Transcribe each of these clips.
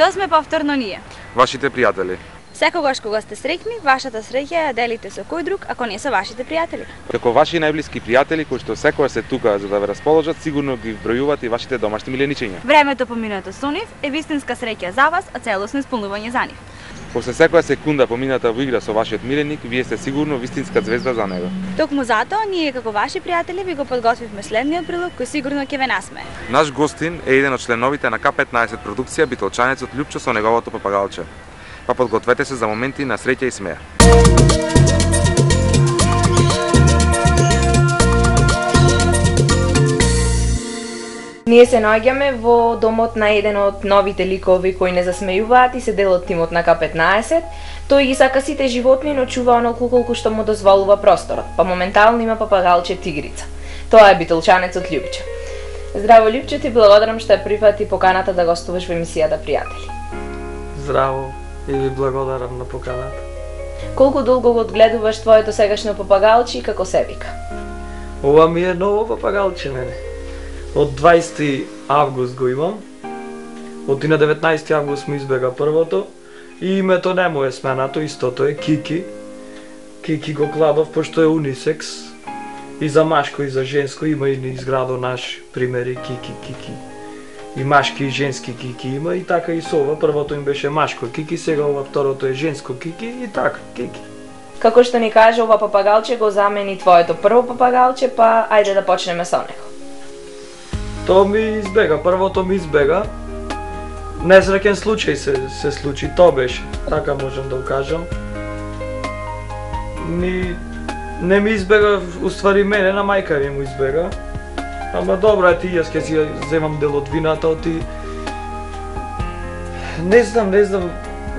Тоа сме повторно ние. Вашите пријатели. Секогаш кога сте среќни, вашата среќа ја делите со кој друг, ако не со вашите пријатели. Како ваши најблиски пријатели кои што секогаш се тука за да ве расположат, сигурно ги вбројуваат и вашите домашни миленичиња. Времето поминато со нив е вистинска среќа за вас, а целосно исполнување за нив. После секоја секунда помината во игра со вашиот миленик, вие сте сигурно вистинска звезда за него. Токму затоа, ние како ваши пријатели ви го подготвивме следниот прилог кој сигурно ќе ве насмее. Наш гостин е еден од членовите на К15 продукција Битолчанецот Љупчо со неговото папагалче. Па подгответе се за моменти на среќа и смеа. Ние се наоѓаме во домот на еден од новите ликови кои не засмејуваат и се дел од тимот на К15. Тој ги сака сите животни, но чува онолку колку што му дозволува просторот, па моментално има папагалче тигрица. Тоа е Битолчанецот Љупчо. Здраво Љупчо, ти благодарам што ја прифати поканата да гостуваш во емисијата Пријатели. Здраво и ви благодарам на поканата. Колку долго го одгледуваш твоето сегашно папагалче и како се вика? Ова ми е ново папагалче, мене. Од 20 август го имам. Од на 19 август му избега првото и името не му е сменато, истото е Кики. Кики го кладов пошто е унисекс. И за машко и за женско има и изградо наш примери Кики. И машки и женски Кики има и така и со ова. Првото им беше машко Кики, сега ова второто е женско Кики и така Кики. Како што ни каже, ова папагалче го замени твоето прво папагалче, па ајде да почнеме со него. Тоа ми избега, првото ми избега. Несреќен случај се случи, тоа беше, така можам да го кажам. Не ми избега, уствари мене, на мајка ми му избега. Ама добро е, ти јас ќе си земам дел од вината, ти... Не знам,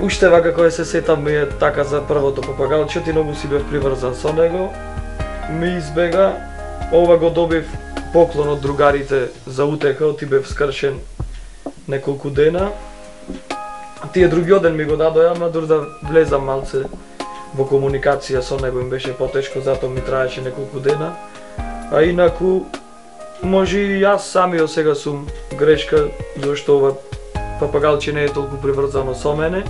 уште вака кој се сетам ми е така за првото папагалче, ти многу си бев приврзан со него. Ми избега, ова го добив поклон од другарите за утеха, ти бев скршен неколку дена. Тие другиот ден ми го дадоја, ама дур да влезам малце во комуникација со него им беше потешко, затоа ми траеше неколку дена. А инаку, може и јас самиот сега сум грешка, зашто ова папагалче не е толку приврзано со мене.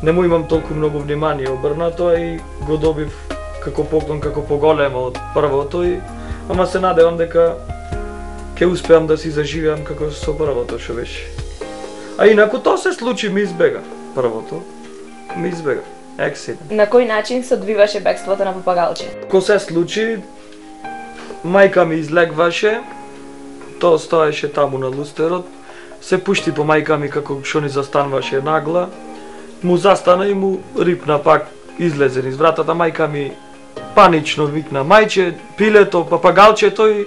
Не му имам толку многу внимание обрнато и го добив како поклон, како поголемо од првото и ама се надевам дека ќе успеам да си заживеам како со првото што беше. А инаку тоа се случи, ми избега. Првото ми избега. Ексидент. На кој начин се одвиваше бегството на папагалче? Ко се случи, мајка ми излегваше, тоа стоеше таму на лустерот, се пушти по мајка ми како што ни застанваше нагла, му застана и му рипна пак излезе низ вратата, мајка ми панично викна мајче, пилето, папагалчето и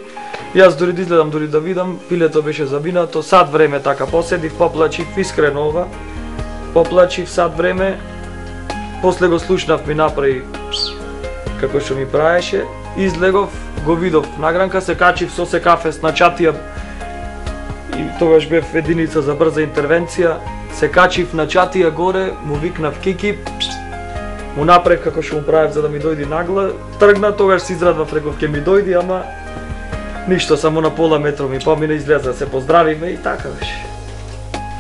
јас дури да изгледам, дури да видам, пилето беше забинато, сад време така поседив, поплачив, искрено ова, поплачив сад време, после го слушнав ми направи како што ми праеше, излегов, го видов награнка, се качив со се кафес на чатија и тогаш бев единица за брза интервенција, се качив на чатија горе, му викнав Кики, му направив како што му правев за да ми дојди нагла, тргна, тогаш се израдвав, реков ќе ми дојди, ама ништо, само на пола метро ми помина, излеза, се поздравивме и така беше.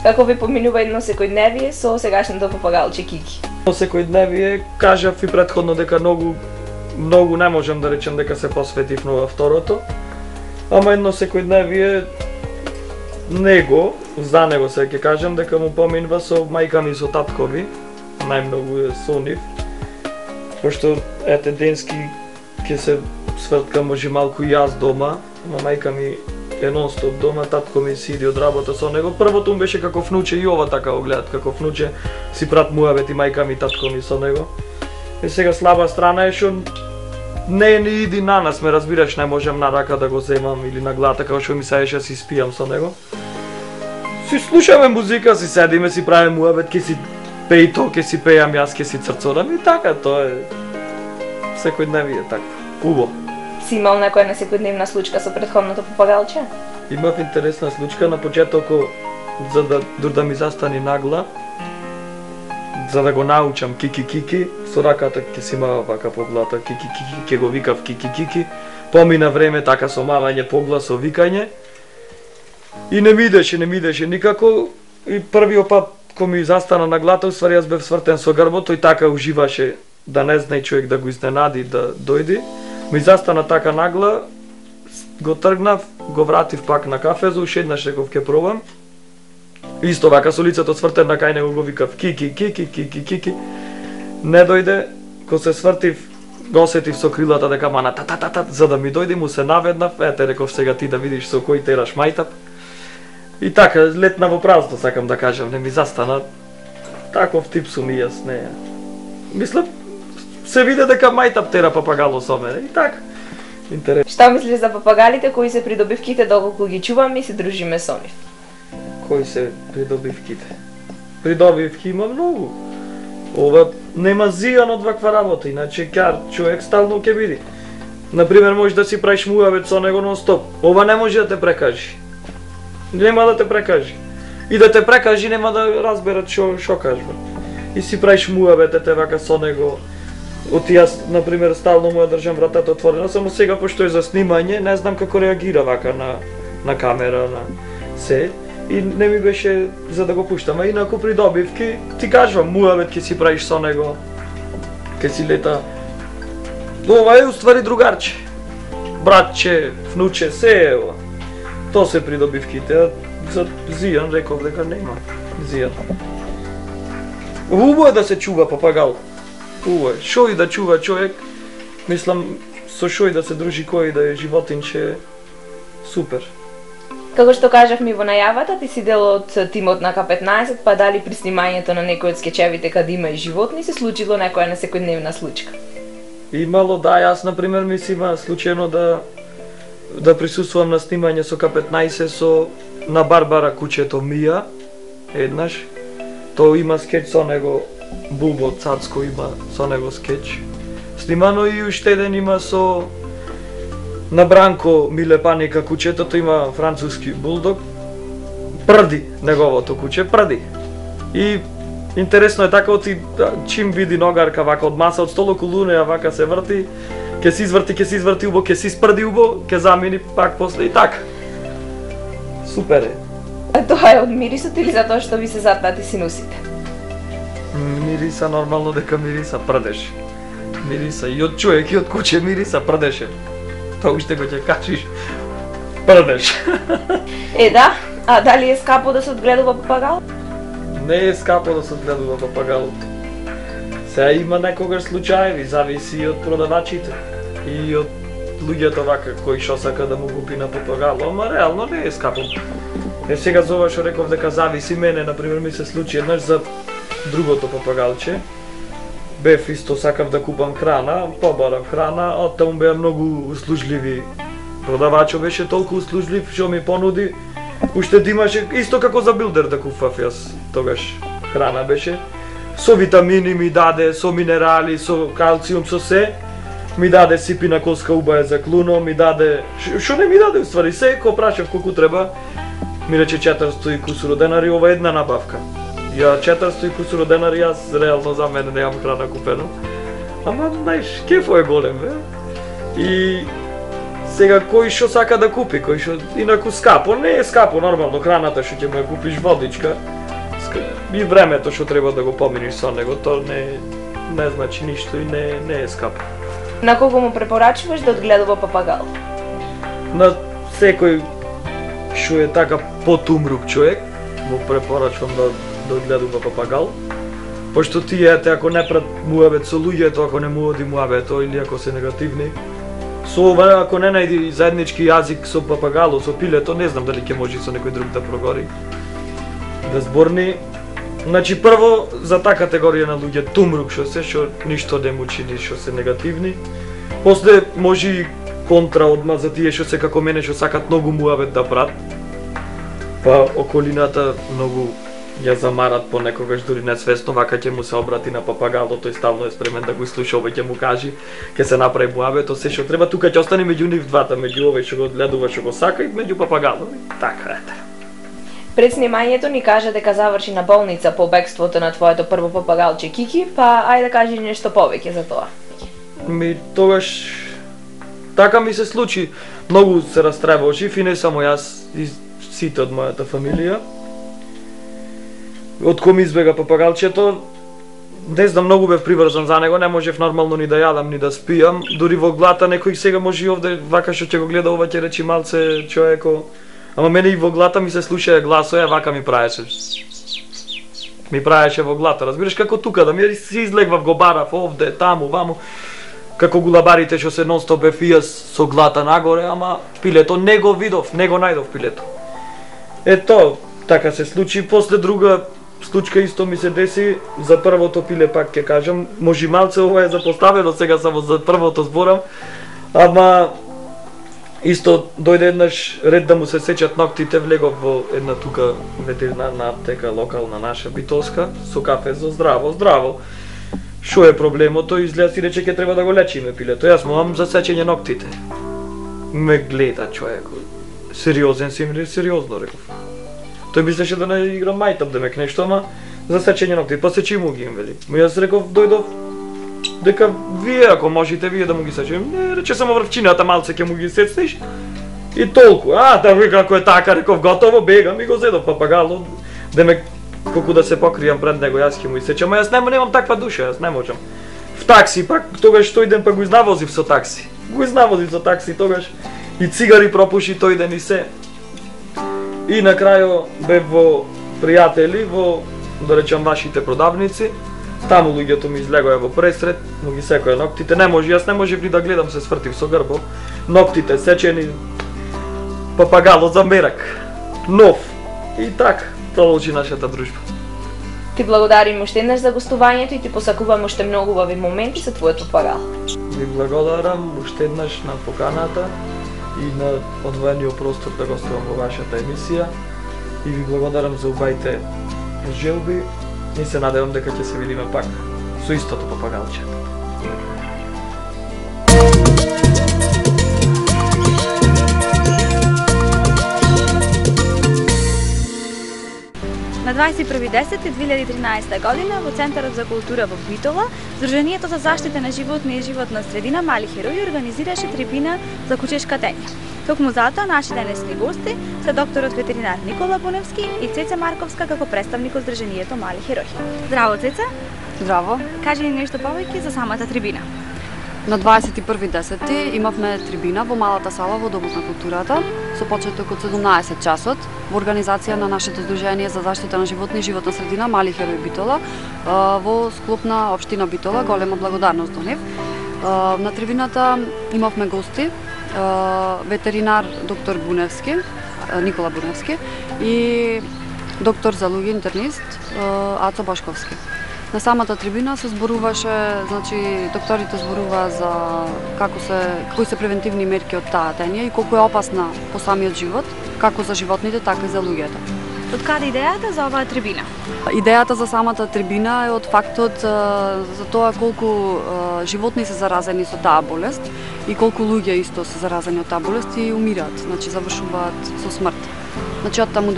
Како ви поминува едно секојдневие со сегашното папагалче Кики? Секојдневие, кажав и претходно дека многу не можам да речем дека се посветив на второто, ама едно секојдневие за него се ќе кажам дека му поминува со мајка ми и со татко ми, најмногу е со нив, пошто ете денски ќе се сврткам може малку и јас дома, ама мајка ми е нон-стоп дома, татко ми си иди од работа со него. Првото му беше како внуче и ова така го гледат, како внуче си прат муавет и мајка ми и татко ми со него. И сега слаба страна е што не иди на нас, ме разбираш, не можам на рака да го земам или на глата, како што ми саеше си спијам со него. Си слушаме музика, си седиме, си правиме муавет, ке си пеј то, ке си пејам јас, ке си црцорам и така, тоа е секојдневие така. Убаво. Си имал некоја несекојдневна случка со претходното папагалче? Имав интересна случка на почетоко, за да дур да ми застани нагла, за да го научам Кики, со раката ќе си мава вака по глата, Кики, ќе го викав Кики, помина време така со мавање по глас, со викање, и не ми идеше никако, и првиот пат кој ми застана на глата, уствари јас бев свртен со грбот, тој така уживаше да не знае човек да го изненади да дојде. Ми застана така нагла, го тргнав, го вратив пак на кафезо, уште еднаш реков ќе пробам. Исто вака со лицето свртено кај него го викав ки. Не дојде, кога се свртив, го осетив со крилата дека мана та, за да ми дојде му се наведнав, ете реков сега ти да видиш со кој тераш мајтап. И така, летна во празно, сакам да кажам, не ми застана. Таков тип сум и јас, не. Мислам, се виде дека мајтап тера папагало со мене, и така. Интересно. Што мислиш за папагалите кои се придобивките доколку ги чуваме и се дружиме со нив? Кои се придобивките? Придобивки има многу. Ова нема зијан од ваква работа, иначе кар човек стално ќе биде. Например, можеш да си правиш муавет со него нон стоп. Ова не може да те прекажи. Нема да те прекажи. И да те прекажи нема да разберат што кажува. И си правиш муавет ете вака со него. Оти јас, например, стално му ја држам вратата отворена, само сега пошто е за снимање, не знам како реагира вака на камера, на се. И не ми беше за да го пуштам, а инаку придобивки, ти кажувам, муавет ќе си правиш со него, ќе си лета. Ова е уствари другарче, братче, внуче, се е ова. То се придобивките, а за зијан реков дека нема зијан. Убаво е да се чува папагал. Убаво е. Шо и да чува човек, мислам, со шо и да се дружи кој да е животинче, супер. Како што кажавме во најавата, ти си дел од тимот на К15, па дали при снимањето на некој од скечевите каде има и животни се случило некоја несекојдневна случка? Имало, да, јас например ми си има случајно да присуствувам на снимање со К15 со на Барбара куќето Мија, еднаш. Тоа има скеч со него, Бубо Цацко има со него скеч. Снимано и уште еден има со на Бранко Милепаника куќето, тој има француски булдог. Прди неговото куќе, прди. И интересно е така, оти чим види ногарка вака од маса, од стол околу неа вака се врти, ќе се изврти убо, ќе се испрди убо, ќе замини пак после и така. Супер е. А тоа е од мирисот или затоа што ви се запнати синусите? Мириса нормално дека мириса прдеш. Мириса и од човек и од куќе мириса прдеше. Тоа уште го ќе кажеш. Прдеш. Е, да. А дали е скапо да се одгледува папагал? Не е скапо да се одгледува папагалот. Сега има некогаш случаеви, зависи и од продавачите и од луѓето вака кои што сака да му купи на папагало, ама реално не е скапо. Е сега за ова што реков дека зависи, мене например ми се случи еднаш за другото папагалче. Бев исто сакав да купам храна, побарав храна, а таму беа многу услужливи. Продавачот беше толку услужлив што ми понуди уште да имаше исто како за билдер да купав јас тогаш храна беше. Со витамини ми даде, со минерали, со калциум, со се. Ми даде сипина коска убаја за клуно, ми даде... Шо не ми даде уствари, се, ко прашав колку треба. Ми рече 400 и кусуро денари, ова е една набавка. Ја 400 и кусуро денари, јас реално за мене немам храна купено. Ама, знаеш, кефо е голем, бе. И сега кој што сака да купи, кој што инаку скапо, не е скапо нормално храната што ќе му ја купиш водичка. И времето што треба да го поминиш со него, тоа не значи ништо и не е скапо. На кого му препорачуваш да одгледува папагал? На секој што е така потумрук човек, му препорачувам да одгледува папагал. Пошто тие, ако не прат муабет со луѓето, ако не му оди муабето или ако се негативни, со ова, ако не најди заеднички јазик со папагало, со пилето, не знам дали ќе може со некој друг да прогори. Да зборни. Значи прво за таа категорија на луѓе тумрук што ништо не му чини што се негативни. После може и контра одма за тие што се како мене што сакат многу муавет да прат. Па околината многу ја замарат понекогаш дури несвесно, вака ќе му се обрати на папагалот, тој ставно е спремен да го слуша, овој ќе му кажи, ќе се направи муавет, то се што треба тука ќе остане меѓу нив двата, меѓу овој што го одгледува, што го сака и меѓу папагалот. Така ете. Пред снимањето ни кажа дека заврши на болница по бегството на твоето прво папагалче Кики, па ајде да кажи нешто повеќе за тоа. Тогаш така ми се случи, многу се растребожив и не само јас, и сите од мојата фамилија. од ком избега папагалчето. Не знам, многу бев приврзан за него, не можев нормално ни да јадам, ни да спијам. Дури во глата некој сега може и овде, вака што ќе го гледа ова ќе речи малце човеко. Ама мене и во глата ми се слушаја гласоја, вака ми правеше. Ми правеше во глата, разбираш како тука, да ми си излегвав, го барав овде, таму, ваму. Како гулабарите што се нон-стоп бев и јас со глата нагоре, ама пилето не го видов, не го најдов пилето. Ето, така се случи, после друга случка исто ми се деси, за првото пиле пак ќе кажам, може малце ова е запоставено сега само за првото зборам, ама исто дојде еднаш ред да му се сечат ноктите, влегов во една тука ветеринарна аптека, локална наша битолска, со кафе за здраво. Шо е проблемото? Изгледа си рече ќе треба да го лечиме пилето. Јас мовам за сечење ноктите. Ме гледа човек. Сериозен си ми, сериозно реков. Тој мислеше да не играм мајтап демек нешто, ама за сечење ногти, посечи му ги им вели. Јас реков дојдов дека вие ако можете вие да му ги сечем, не рече само врвчината малце ќе му ги сецнеш и толку. Да ви како е така, реков готово, бегам и го зедов папагало. Демек колку да се покријам пред него, јас ќе му исечам, а јас немам таква душа, јас не можам. В такси пак тогаш тој ден пак го изнавозив со такси. Тогаш и цигари пропуши тој ден и се. И на крајо бев во пријатели, во, да речам, вашите продавници. Таму луѓето ми излегоја во пресред, му ги секоја ноктите. Јас не можев ни да гледам, се свртив со грбо. Ноктите сечени, папагало за мерак, нов. И така продолжи нашата дружба. Ти благодарим уште еднаш за гостувањето и ти посакувам уште многу убави моменти со твојот папагал. Ви благодарам уште еднаш на поканата и на одвоениот простор да гостувам во вашата емисија. И ви благодарам за убавите желби и се надевам дека ќе се видиме пак со истото папагалче. На 21.10.2013 година во Центарот за култура во Битола, Здруженијето за заштита на животни и животна средина Мали херои организираше трибина за кучешка тења. Токму затоа наши денесни гости се докторот ветеринар Никола Буневски и Цеца Марковска како представник од Здруженијето Мали херои. Здраво, Цеца! Здраво! Кажи ни нешто повеќе за самата трибина. На 21.10 имавме трибина во малата сала во Домот на културата со почеток од 17 часот во организација на нашето Здружение за заштита на животни и животна средина Мали херои Битола во склоп на општина Битола. Голема благодарност до нив. На трибината имавме гости, ветеринар доктор Буневски, Никола Буневски и доктор за луѓе интернист Ацо Башковски. На самата трибина се зборуваше, значи докторите зборува за кои се превентивни мерки од таа тења и колку е опасна по самиот живот, како за животните, така и за луѓето. Од каде идејата за оваа трибина? Идејата за самата трибина е од фактот за тоа колку животни се заразени со таа болест и колку луѓе исто се заразени од таа болест и умираат, значи завршуваат со смрт. Значи од таму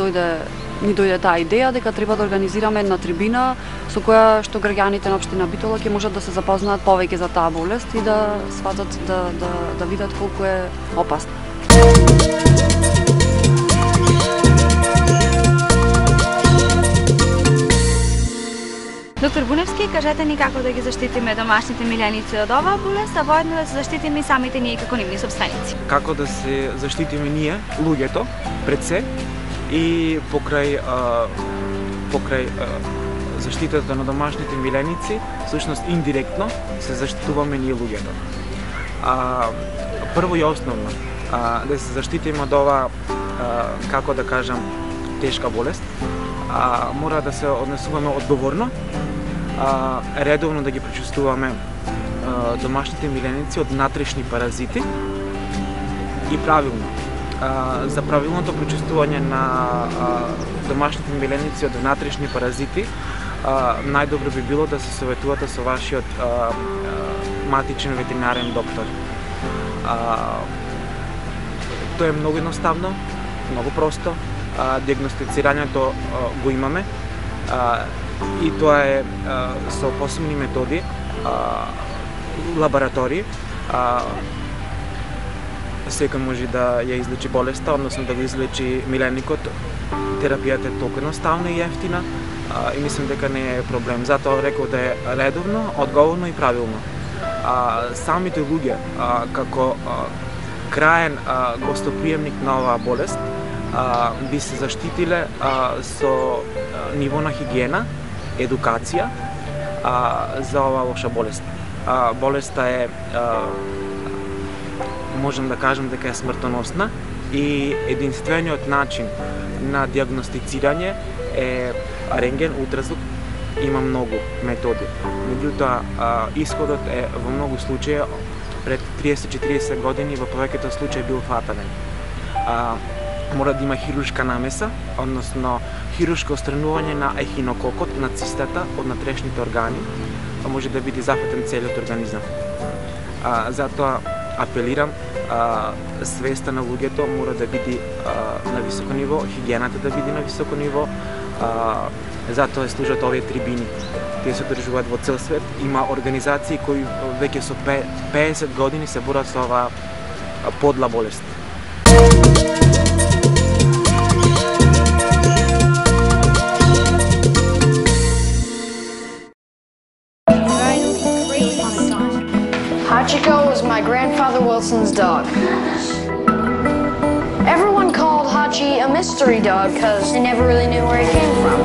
ни дојде таа идеја дека треба да организираме една трибина со која што граѓаните на општина Битола ќе можат да се запознаат повеќе за таа болест и да сватат да видат колку е опасна. Доктор Буневски, кажете ни како да ги заштитиме домашните миленици од оваа болест, а воедно да се заштитиме и самите ние како нивни собственици. Како да се заштитиме ние, луѓето, пред се, и покрај заштитата на домашните миленици, всушност индиректно се заштитуваме ние луѓето. Прво и основно, да се заштитиме од оваа, како да кажам, тешка болест, мора да се однесуваме одговорно, редовно да ги пречувствуваме домашните миленици од внатрешни паразити и правилно. За правилното пречувствување на домашните миленици од внатрешни паразити, најдобро би било да се советувате со вашиот матичен ветеринарен доктор. Тоа е многу едноставно, многу просто. Диагностицирањето го имаме и тоа е со посебни методи, лаборатории. Секој може да ја излечи болеста, односно да го излечи миленикот. Терапијата е толку едноставна и ефтина и мислам дека не е проблем. Затоа реков да е редовно, одговорно и правилно. Самите луѓе како краен гостоприемник на оваа болест би се заштитиле со ниво на хигиена, едукација за оваа лоша болест. Болеста е, можам да кажам дека е смртоносна и единствениот начин на диагностицирање е рентген, ултразвук. Има многу методи. Меѓутоа, исходот е во многу случаи пред 30-40 години во повеќето случаи бил фатален. Мора да има хируршка намеса, односно хируршко отстранување на ехинококот, на цистата од натрешните органи, може да биде зафатен целиот организам. Затоа апелирам, свеста на луѓето мора да биде на високо ниво, хигиената да биде на високо ниво, затоа служат овие трибини. Тие се одржуваат во цел свет. Има организации кои веќе со 50 години се борат со оваа подла болест. Hachiko was my grandfather Wilson's dog. Everyone called Hachi a mystery dog because they never really knew where he came from.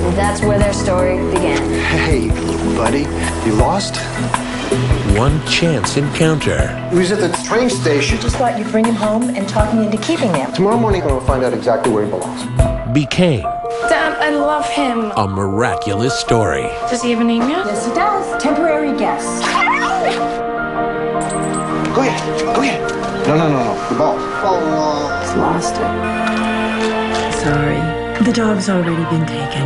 And that's where their story began. Hey, buddy, you lost? One chance encounter. He was at the train station. Just thought you'd bring him home and talk me into keeping him. Tomorrow morning, we'll find out exactly where he belongs. Became Dad, I love him. a miraculous story. Does he have anemia? Yes, he does. Temporary guess. Go ahead, go ahead. No, the ball. He's lost it. Sorry. The dog's already been taken.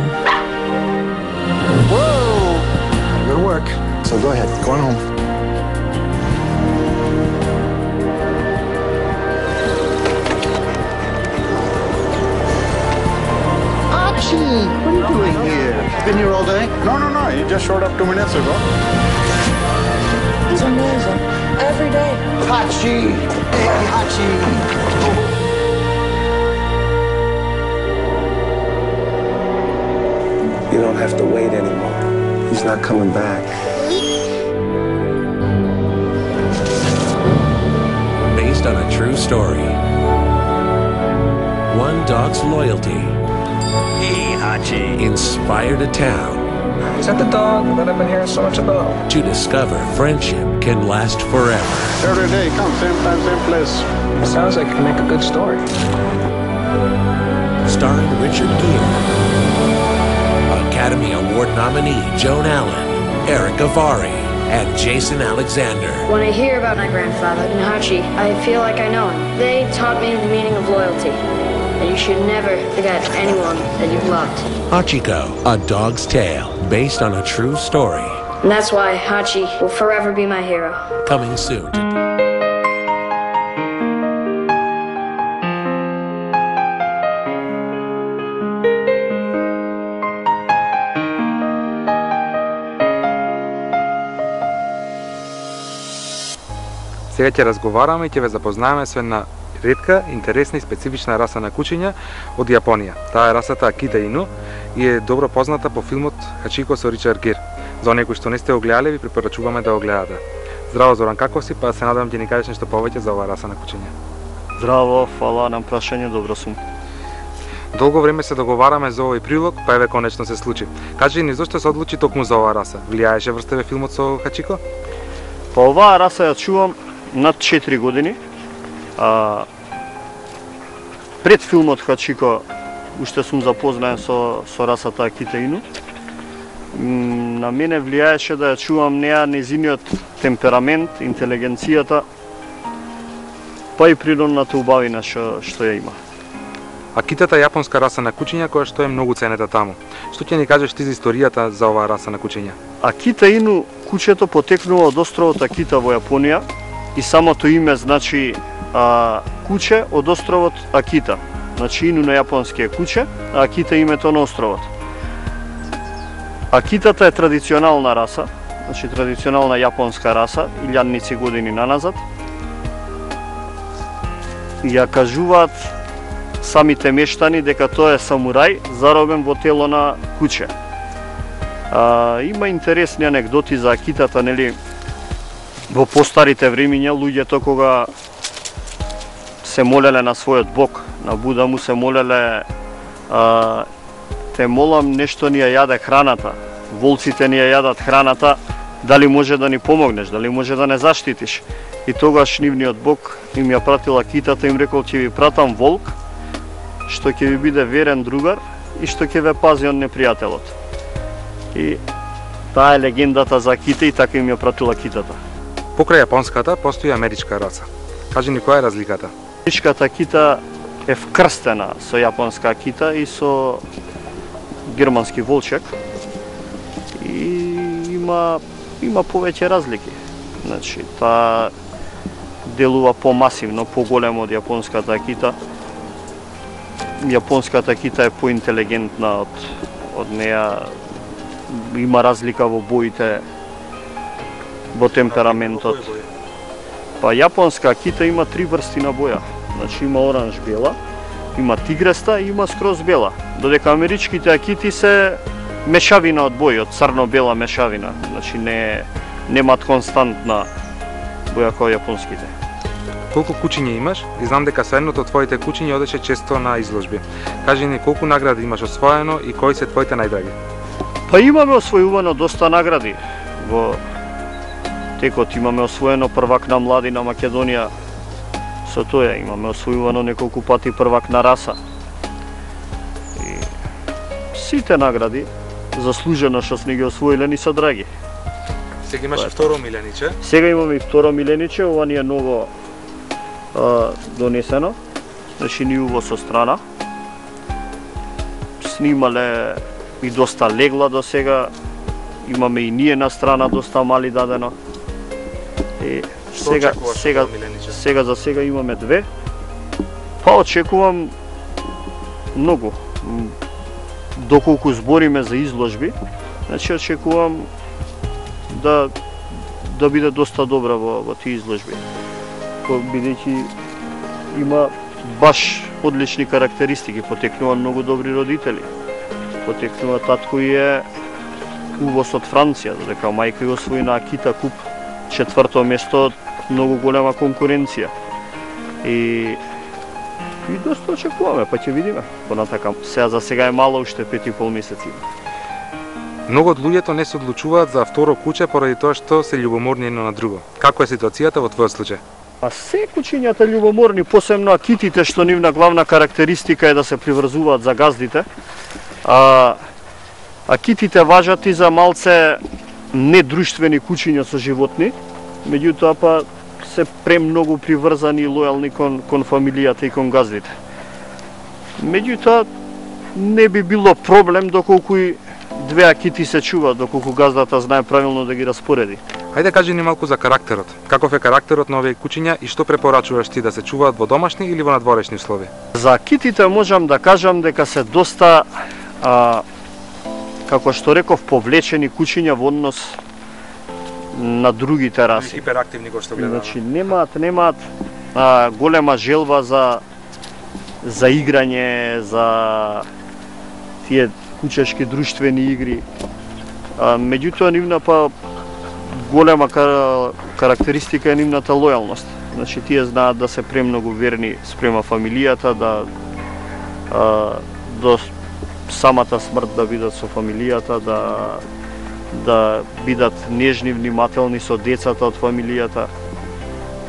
Whoa! Good work. So go ahead, go on home. Archie, what are you doing here? Been here all day? No, he just showed up 2 minutes ago. He's amazing. Every day. Hachi! Hey, Hachi! You don't have to wait anymore. He's not coming back. Based on a true story. One dog's loyalty inspired a town. Is that the dog that I've been hearing so much about? To discover friendship can last forever. Every day, come, same time, same place. It sounds like it can make a good story. Starring Richard Gere, Academy Award nominee Joan Allen, Eric Avari, and Jason Alexander. When I hear about my grandfather and Hachi, I feel like I know him. They taught me the meaning of loyalty. That you should never forget anyone that you've loved. Hachiko, A Dog's Tale, based on a true story. And that's why Hachi will forever be my hero. Coming soon to Сега ќе разговараме и ќе ве запознаеме со една ретка, интересна и специфична раса на кучиња од Јапонија. Таа е расата Акита Ину и е добро позната по филмот Хачико со Ричард Гир. За оние кои што не сте го гледале, ви препорачуваме да го гледате. Здраво, Зоран, како си? Па се надевам ќе ни кажеш нешто повеќе за оваа раса на кучиња. Здраво, фала на прашање, добро сум. Долго време се договараме за овој прилог, па еве конечно се случи. Кажи ни зошто се одлучи токму за оваа раса? Влијаеше врз тебе филмот со Хачико? Па оваа раса ја чувам над 4 години. Пред филмот Хачико уште сум запознаен со расата Акита Ину. На мене влијаеше да ја чувам неа, незиниот темперамент, интелигенцијата, па и природната убавина што ја има. Акитата е јапонска раса на кучиња која што е многу ценета таму. Што ќе ни кажеш ти за историјата за оваа раса на кучиња? Акита Ину, кучето потекнува од островот Акита во Јапонија и самото име значи куче од островот Акита. Значи Ину на јапонски е куче, а Акита името на островот. Акитата е традиционална раса, значи традиционална јапонска раса, илјадници години наназад. Ја кажуваат самите мештани дека тоа е самурај заробен во тело на куче. Има интересни анегдоти за акитата, нели, во постарите времиња луѓето кога се молеле на својот бог, на Буда му се молеле, те молам нешто ни ја јаде храната, волците ни ја јадат храната, дали може да ни помогнеш, дали може да не заштитиш. И тогаш нивниот бог им ја пратила китата, им рекол ќе ви пратам волк, што ќе ви биде верен другар и што ќе ве пази од непријателот. И таа е легендата за кита и така им ја пратила китата. Покрај јапонската постои америчка раса. Кажи ни која е разликата? Америчката кита е вкрстена со јапонска кита и со германски волчек. И има повеќе разлики. Значи, таа делува помасивно, поголемо од јапонската кита. Јапонската кита е поинтелигентна од неа. Има разлика во боите, во темпераментот. Па јапонска кита има 3 врсти на боја. Значи има оранж-бела, има тигреста и има скроз бела. Додека америчките акити се мешавина од бои, од црно-бела мешавина. Значи немаат константна боја како јапонските. Колку кучиња имаш? И знам дека со едното од твоите кучиња одеше често на изложби. Кажи ни колку награди имаш освоено и кои се твоите најдраги? Па имаме освојувано доста награди. Во текот имаме освоено првак на млади на Македонија. Со тоа имаме освојувано неколку пати првак на раса. И сите награди заслужено што сме ги освоиле ни се драги. Сега имаш второ милениче? Сега имаме и второ милениче, ова ни е ново донесено. Значи ни уво со страна. Снимале и доста легла до сега. Имаме и ние на страна доста мали дадено. И сега за сега имаме 2. Па очекувам многу. Доколку збориме за изложби, значи очекувам да биде доста добра во тие изложби. Бидејќи има баш одлични карактеристики, потекнува многу добри родители. Потекнува татко и е увоз од Франција, додека мајка ја освои на Акита куп 4-то место, многу голема конкуренција. И доста очекуваме, па ќе видиме понатака. За сега е мало, уште 5,5 месеци. Многу од луѓето не се одлучуваат за второ куче поради тоа што се љубоморни едно на друго. Како е ситуацијата во твојот случај? А се кучињата љубоморни, посебно акитите, што нивна главна карактеристика е да се приврзуваат за газдите. Акитите важат и за малце недруштвени кучиња со животни, меѓутоа па се премногу приврзани и лојални кон фамилијата и кон газдите. Меѓутоа не би било проблем доколку и 2 акити се чуваат, доколку газдата знае правилно да ги распореди. Хајде кажи ни малку за карактерот. Каков е карактерот на овие кучиња и што препорачуваш ти, да се чуваат во домашни или во надворешни услови? За акитите можам да кажам дека се доста како што реков, повлечени кучиња во однос на другите раси. Хиперактивни го што гледаме. Значи немаат голема желба за играње, за тие кучешки друштвени игри. Меѓутоа нивна па голема карактеристика е нивната лојалност. Значи тие знаат да се премногу верни спрема фамилијата, до самата смрт да бидат со фамилијата, да бидат нежни, внимателни со децата од фамилијата.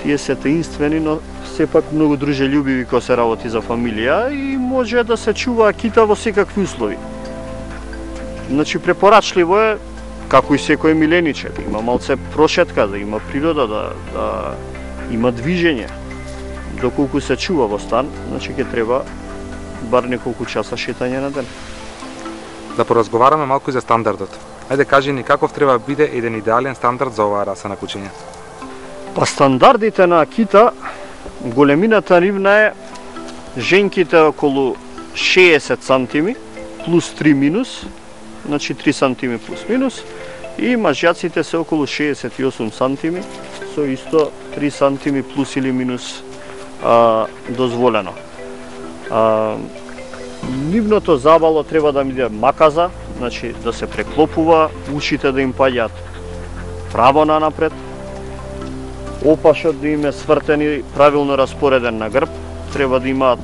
Тие се таинствени, но сепак многу дружелюбиви кога се работи за фамилија и може да се чува акита во секакви услови. Значи препорачливо е, како и секој милениче, да има малце прошетка, да има природа, да има движење. Доколку се чува во стан, значи ќе треба бар неколку часа шетање на ден. Да поразговараме малку и за стандардот. Ајде кажи ни каков треба да биде еден идеален стандард за оваа раса на кучиња? Па стандардите на акита, големината нивна е женките околу 60 сантими плюс 3 минус, значи 3 сантими плюс минус, и мажјаците се околу 68 сантими со исто 3 сантими плюс или минус дозволено. Нивното забало треба да биде маказа, значи да се преклопува, ушите да им паѓаат право нанапред, опашот да им е свртен и правилно распореден на грб, треба да имаат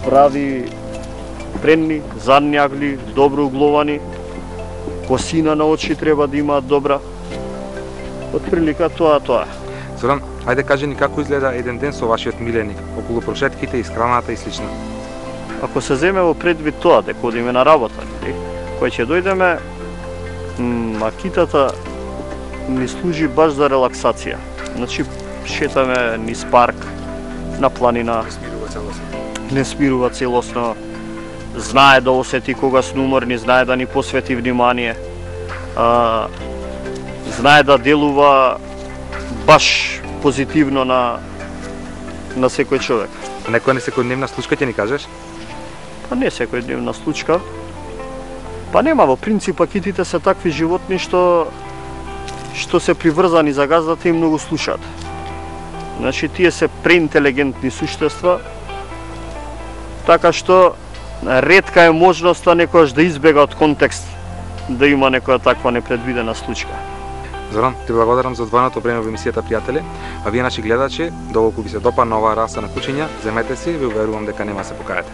прави предни, задни агли, добро угловани, косина на очи треба да имаат добра. Отприлика тоа е. Зоран, ајде кажи ни како изгледа еден ден со вашиот миленик, околу прошетките, исхраната и слично. Ако се земе во предвид тоа, дека одиме на работа, кој ќе дојдеме, макитата ни служи баш за релаксација. Значи, шетаме низ парк, на планина, не смирува целосно, знае да осети кога сме уморни, знае да ни посвети внимание, знае да делува баш позитивно на секој човек. Некоја не секојдневна случка ќе ни кажеш? Па не секојдневна случка. Па нема, во принцип китите се такви животни што се приврзани за газдата и многу слушаат. Значи тие се преинтелигентни суштества, така што ретка е можноста некојаш да избега од контекст да има некоја таква непредвидена случка. Зоран, ти благодарам за одвоеното време во емисијата, пријатели, а вие наши гледачи, доколку ви се допадна оваа раса на кучиња, земете си и ви уверувам дека нема се покајате.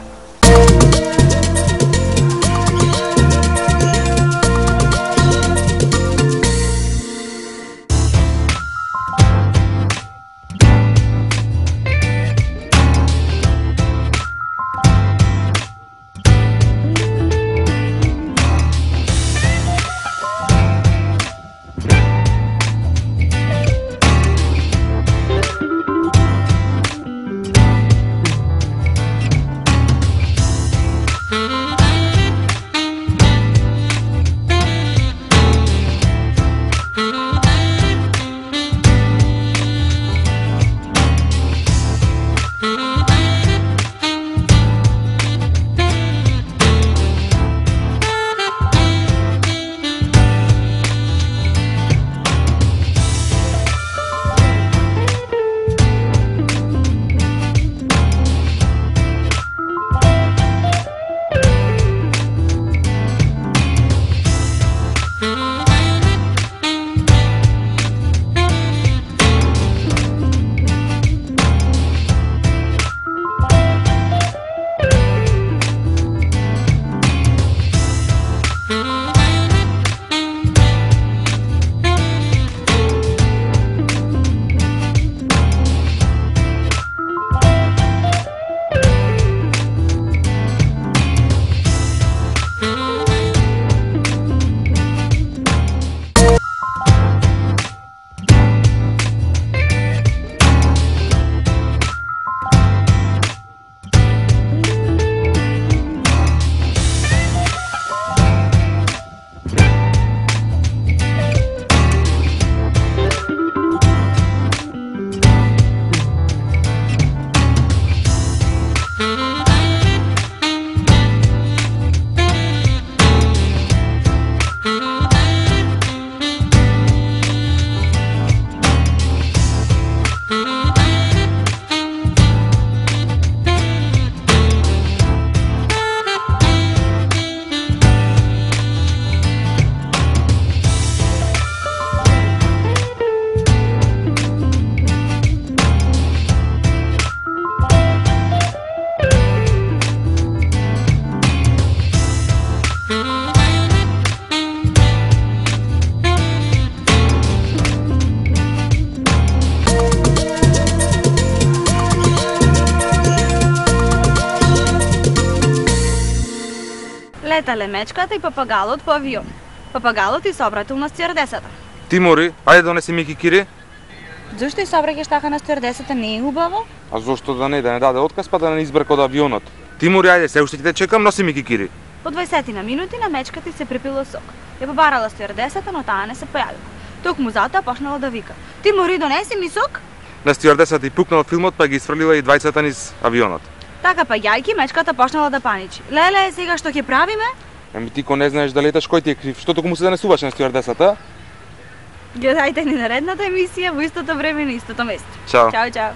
Летале мечката и папагалот по авион. Папагалот и се обратил на стюардесата. Тимури, ајде донеси ми кикири. Зошто и се обраќаш така на стюардесата, не е убаво? А зошто да не даде отказ па да не избрка од авионот? Тимури, ајде, се уште ќе те чекам, носи ми кикири. По 20 на минути на мечката и се припило сок. Ја побарала стюардесата, но таа не се појавила. Токму затоа почнала да вика: "Тимури, донеси ми сок!" На стюардесата и пукнал филмот, па ги изфрлила и двајцата низ авионот. Така паѓајки, мечката почнала да паничи. "Леле, сега што ќе правиме?" Ами ти ко не знаеш да леташ, кој ти е крив? Што токму се занесуваш на стюардесата? Гледајте ни наредната емисија во истото време на истото место. Чао. Чао, чао.